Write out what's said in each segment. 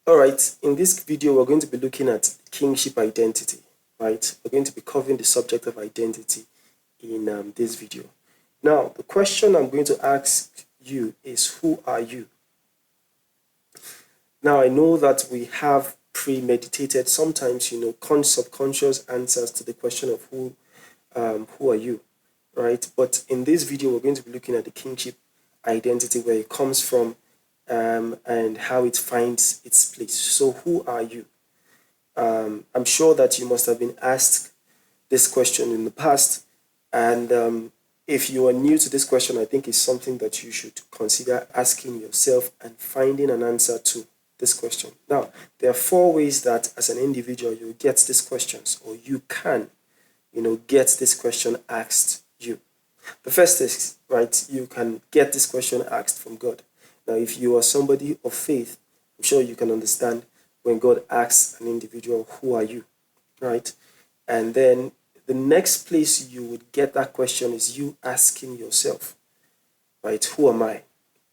All right, in this video, we're going to be looking at kingship identity, right? We're going to be covering the subject of identity in this video. Now, the question I'm going to ask you is, who are you? Now, I know that we have premeditated, sometimes, subconscious answers to the question of who are you, right? But in this video, we're going to be looking at the kingship identity, where it comes from, and how it finds its place. So, who are you? I'm sure that you must have been asked this question in the past, and if you are new to this question, I think it's something that you should consider asking yourself and finding an answer to this question. Now, there are four ways that as an individual you get these questions, or you can, get this question asked you. The first is, right, you can get this question asked from God. Now, if you are somebody of faith, I'm sure you can understand when God asks an individual, who are you, right? And then the next place you would get that question is you asking yourself, right, who am I,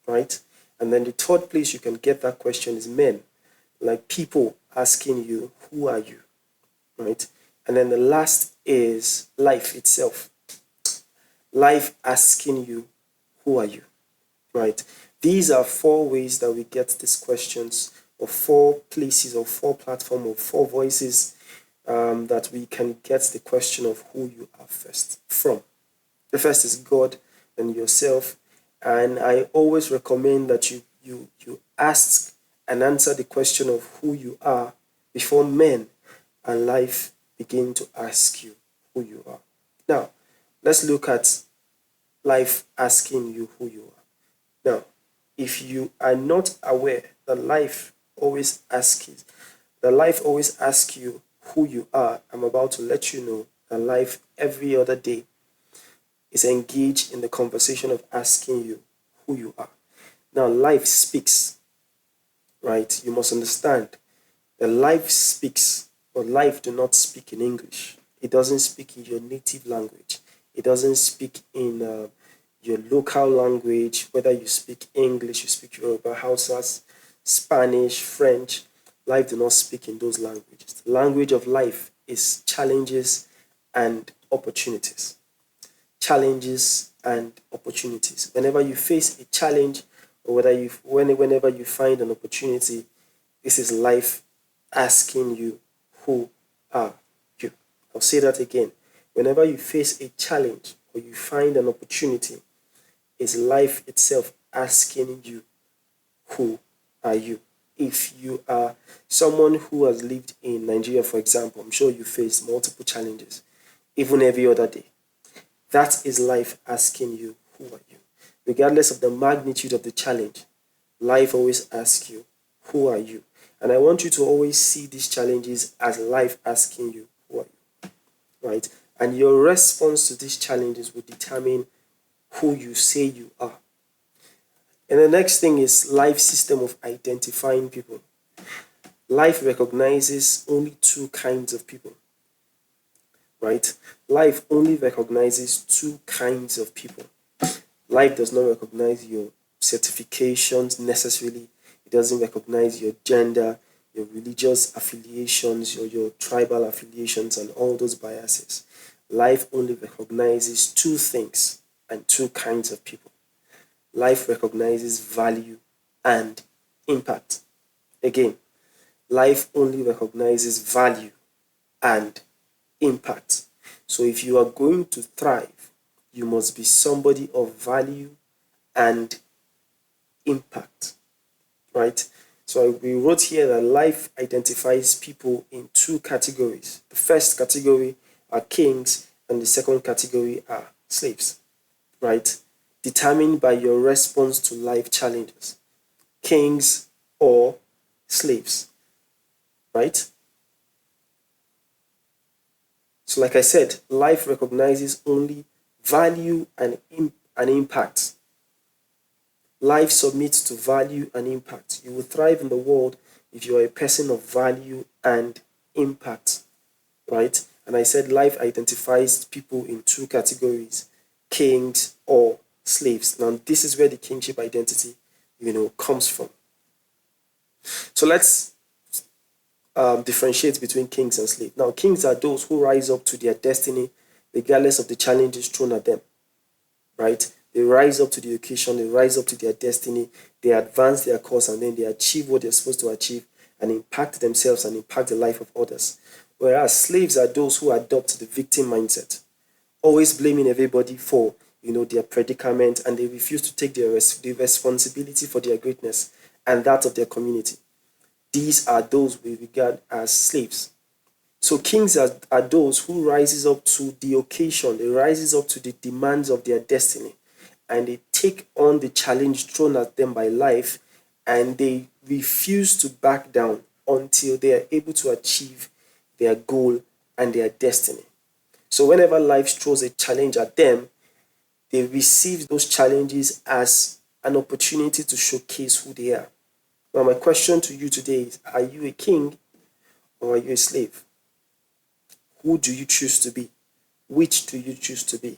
right? And then the third place you can get that question is men, like people asking you, who are you, right? And then the last is life itself. Life asking you, who are you, right? These are four ways that we get these questions, or four places, or four platforms, or four voices that we can get the question of who you are first from. The first is God and yourself. And I always recommend that you ask and answer the question of who you are before men and life begin to ask you who you are. Now, let's look at life asking you who you are. Now, if you are not aware that life always asks you who you are, I'm about to let you know that life every other day is engaged in the conversation of asking you who you are. Now, life speaks, right? You must understand that life speaks, but life do not speak in English. It doesn't speak in your native language. It doesn't speak in your local language, whether you speak English, you speak Yoruba, Hausa, Spanish, French. Life do not speak in those languages. The language of life is challenges and opportunities. Challenges and opportunities. Whenever you face a challenge, or whenever you find an opportunity, this is life asking you, who are you? I'll say that again. Whenever you face a challenge or you find an opportunity, it's life itself asking you, who are you? If you are someone who has lived in Nigeria, for example, I'm sure you face multiple challenges, even every other day. That is life asking you, who are you? Regardless of the magnitude of the challenge, life always asks you, who are you? And I want you to always see these challenges as life asking you, who are you? Right? And your response to these challenges will determine who you say you are. And the next thing is life system of identifying people. Life recognizes only two kinds of people, right? Life only recognizes two kinds of people. Life does not recognize your certifications necessarily. It doesn't recognize your gender, your religious affiliations, your tribal affiliations, and all those biases. Life only recognizes two things and two kinds of people. Life recognizes value and impact. Again, life only recognizes value and impact. So if you are going to thrive, you must be somebody of value and impact, right? So we wrote here that life identifies people in two categories. The first category are kings, and the second category are slaves, right? Determined by your response to life challenges, kings or slaves, right? So like I said, life recognizes only value and impact. Life submits to value and impact. You will thrive in the world if you are a person of value and impact, right? And I said life identifies people in two categories, kings or slaves. Now, this is where the kingship identity, comes from. So let's differentiate between kings and slaves. Now, kings are those who rise up to their destiny regardless of the challenges thrown at them, right? They rise up to the occasion, they rise up to their destiny, they advance their course, and then they achieve what they're supposed to achieve and impact themselves and impact the life of others. Whereas slaves are those who adopt the victim mindset, always blaming everybody for their predicament, and they refuse to take the responsibility for their greatness and that of their community. These are those we regard as slaves. So kings are those who rises up to the occasion, they rises up to the demands of their destiny, and they take on the challenge thrown at them by life, and they refuse to back down until they are able to achieve their goal and their destiny. So whenever life throws a challenge at them, they receive those challenges as an opportunity to showcase who they are. Now, my question to you today is, are you a king or are you a slave? Who do you choose to be? Which do you choose to be?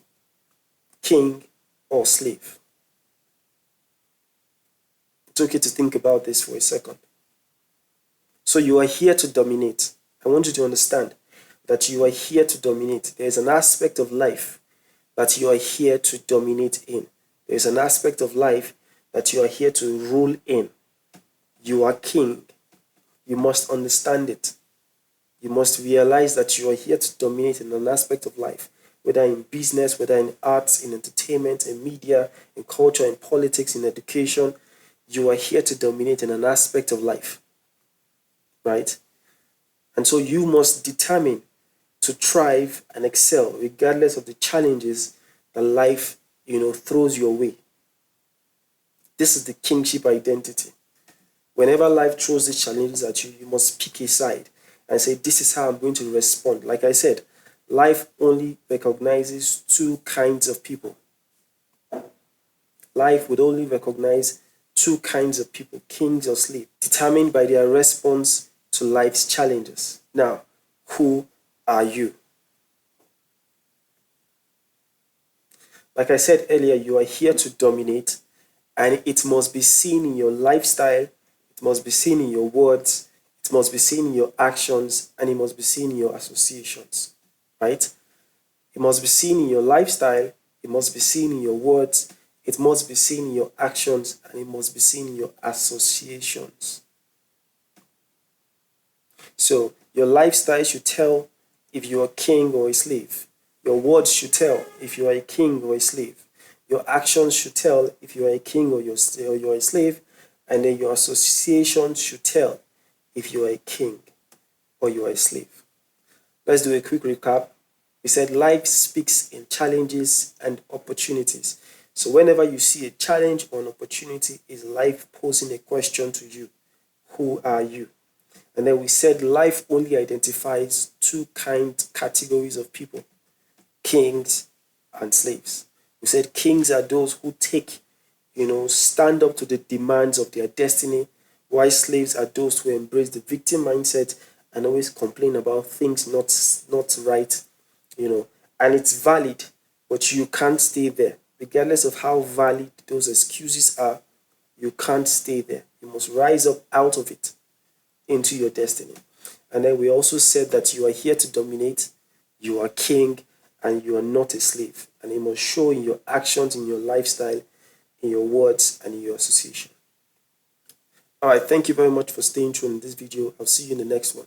King or slave? It's okay to think about this for a second. So you are here to dominate. I want you to understand that you are here to dominate. There is an aspect of life that you are here to dominate in. There is an aspect of life that you are here to rule in. You are king. You must understand it. You must realize that you are here to dominate in an aspect of life, whether in business, whether in arts, in entertainment, in media, in culture, in politics, in education. You are here to dominate in an aspect of life, right? And so you must determine to thrive and excel regardless of the challenges that life, throws your way. This is the kingship identity. Whenever life throws these challenges at you, you must pick a side and say, this is how I'm going to respond. Like I said, life only recognizes two kinds of people. Life would only recognize two kinds of people, kings or slaves, determined by their response to life's challenges. Now, who are you? Like I said earlier, you are here to dominate, and it must be seen in your lifestyle, it must be seen in your words, it must be seen in your actions, and it must be seen in your associations, right? It must be seen in your lifestyle, it must be seen in your words, it must be seen in your actions, and it must be seen in your associations. So your lifestyle should tell if you are a king or a slave. Your words should tell if you are a king or a slave. Your actions should tell if you are a king or you're a slave. And then your associations should tell if you are a king or you are a slave. Let's do a quick recap. We said life speaks in challenges and opportunities. So whenever you see a challenge or an opportunity, is life posing a question to you? Who are you? And then we said life only identifies two categories of people, kings and slaves. We said kings are those who stand up to the demands of their destiny, while slaves are those who embrace the victim mindset and always complain about things not right, and it's valid, but you can't stay there. Regardless of how valid those excuses are, you can't stay there. You must rise up out of it into your destiny. And then we also said that you are here to dominate, you are king, and you are not a slave. And it must show in your actions, in your lifestyle, in your words, and in your association. All right, thank you very much for staying tuned in this video. I'll see you in the next one.